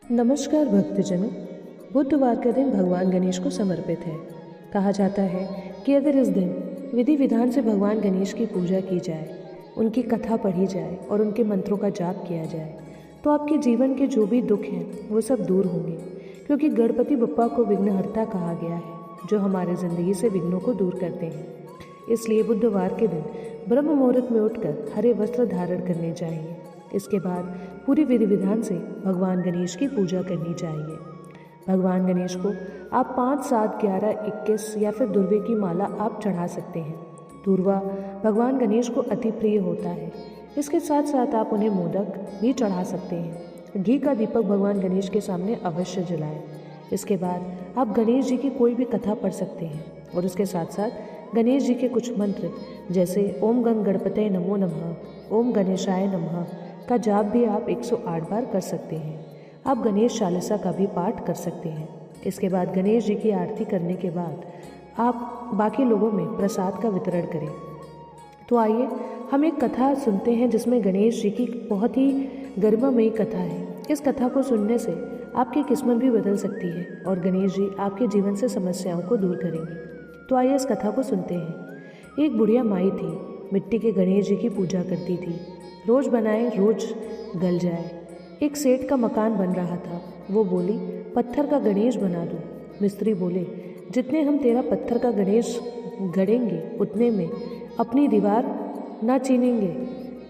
नमस्कार भक्तजनों। बुधवार का दिन भगवान गणेश को समर्पित है। कहा जाता है कि अगर इस दिन विधि विधान से भगवान गणेश की पूजा की जाए, उनकी कथा पढ़ी जाए और उनके मंत्रों का जाप किया जाए तो आपके जीवन के जो भी दुख हैं वो सब दूर होंगे, क्योंकि गणपति बप्पा को विघ्नहर्ता कहा गया है, जो हमारे ज़िंदगी से विघ्नों को दूर करते हैं। इसलिए बुधवार के दिन ब्रह्म मुहूर्त में उठकर हरे वस्त्र धारण करने चाहिए। इसके बाद पूरी विधि विधान से भगवान गणेश की पूजा करनी चाहिए। भगवान गणेश को आप 5, 7, 11, 21 या फिर दुर्वे की माला आप चढ़ा सकते हैं। दूर्वा भगवान गणेश को अति प्रिय होता है। इसके साथ साथ आप उन्हें मोदक भी चढ़ा सकते हैं। घी का दीपक भगवान गणेश के सामने अवश्य जलाएं। इसके बाद आप गणेश जी की कोई भी कथा पढ़ सकते हैं और उसके साथ साथ गणेश जी के कुछ मंत्र जैसे ओम गंग गणपते नमो नमः, ओम गणेशाय नमः का जाप भी आप 108 बार कर सकते हैं। आप गणेश चालीसा का भी पाठ कर सकते हैं। इसके बाद गणेश जी की आरती करने के बाद आप बाकी लोगों में प्रसाद का वितरण करें। तो आइए हम एक कथा सुनते हैं जिसमें गणेश जी की बहुत ही गरिमामयी कथा है। इस कथा को सुनने से आपकी किस्मत भी बदल सकती है और गणेश जी आपके जीवन से समस्याओं को दूर करेंगे। तो आइए इस कथा को सुनते हैं। एक बुढ़िया माई थी, मिट्टी के गणेश जी की पूजा करती थी। रोज बनाए रोज गल जाए। एक सेठ का मकान बन रहा था। वो बोली, पत्थर का गणेश बना दो। मिस्त्री बोले, जितने हम तेरा पत्थर का गणेश गढ़ेंगे उतने में अपनी दीवार ना चीनेंगे।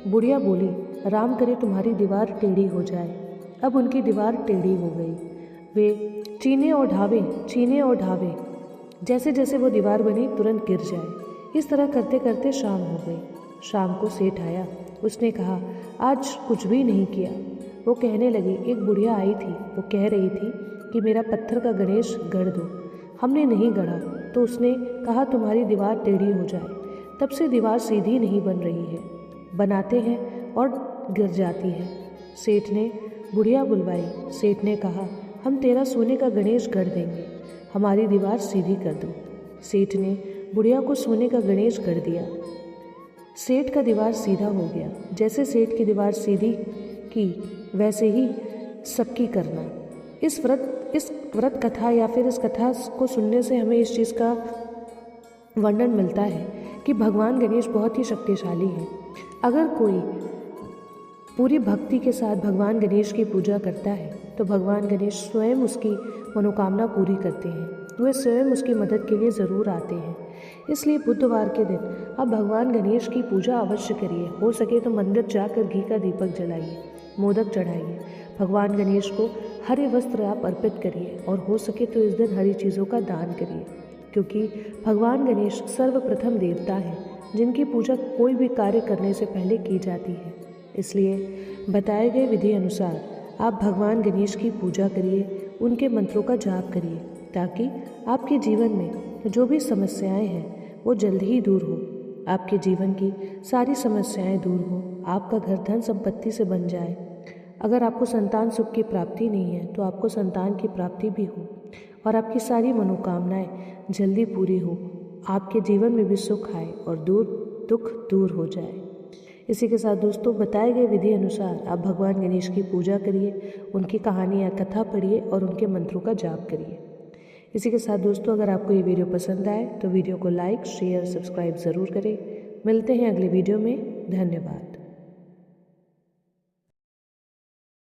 बुढ़िया बोली, राम करे तुम्हारी दीवार टेढ़ी हो जाए। अब उनकी दीवार टेढ़ी हो गई। वे चीने और ढावे, जैसे जैसे वो दीवार बनी तुरंत गिर जाए। इस तरह करते करते शाम हो गई। शाम को सेठ आया। उसने कहा, आज कुछ भी नहीं किया। वो कहने लगी, एक बुढ़िया आई थी, वो कह रही थी कि मेरा पत्थर का गणेश गढ़ दो। हमने नहीं गढ़ा तो उसने कहा तुम्हारी दीवार टेढ़ी हो जाए। तब से दीवार सीधी नहीं बन रही है। बनाते हैं और गिर जाती है। सेठ ने बुढ़िया बुलवाई। सेठ ने कहा, हम तेरा सोने का गणेश गढ़ देंगे, हमारी दीवार सीधी कर दो। सेठ ने बुढ़िया को सोने का गणेश गढ़ दिया। सेठ का दीवार सीधा हो गया। जैसे सेठ की दीवार सीधी की वैसे ही सबकी करना। इस व्रत कथा या फिर इस कथा को सुनने से हमें इस चीज़ का वर्णन मिलता है कि भगवान गणेश बहुत ही शक्तिशाली हैं। अगर कोई पूरी भक्ति के साथ भगवान गणेश की पूजा करता है तो भगवान गणेश स्वयं उसकी मनोकामना पूरी करते हैं। वे स्वयं उसकी मदद के लिए ज़रूर आते हैं। इसलिए बुधवार के दिन आप भगवान गणेश की पूजा अवश्य करिए। हो सके तो मंदिर जाकर घी का दीपक जलाइए, मोदक चढ़ाइए। भगवान गणेश को हरे वस्त्र आप अर्पित करिए और हो सके तो इस दिन हरी चीज़ों का दान करिए, क्योंकि भगवान गणेश सर्वप्रथम देवता हैं जिनकी पूजा कोई भी कार्य करने से पहले की जाती है। इसलिए बताए गए विधि अनुसार आप भगवान गणेश की पूजा करिए, उनके मंत्रों का जाप करिए, ताकि आपके जीवन में जो भी समस्याएं हैं वो जल्द ही दूर हो। आपके जीवन की सारी समस्याएं दूर हो, आपका घर धन संपत्ति से बन जाए। अगर आपको संतान सुख की प्राप्ति नहीं है तो आपको संतान की प्राप्ति भी हो और आपकी सारी मनोकामनाएं जल्दी पूरी हो। आपके जीवन में भी सुख आए और दुख दूर हो जाए। इसी के साथ दोस्तों, बताए गए विधि अनुसार आप भगवान गणेश की पूजा करिए, उनकी कहानी या कथा पढ़िए और उनके मंत्रों का जाप करिए। इसी के साथ दोस्तों, अगर आपको ये वीडियो पसंद आए तो वीडियो को लाइक, शेयर, सब्सक्राइब ज़रूर करें। मिलते हैं अगले वीडियो में। धन्यवाद।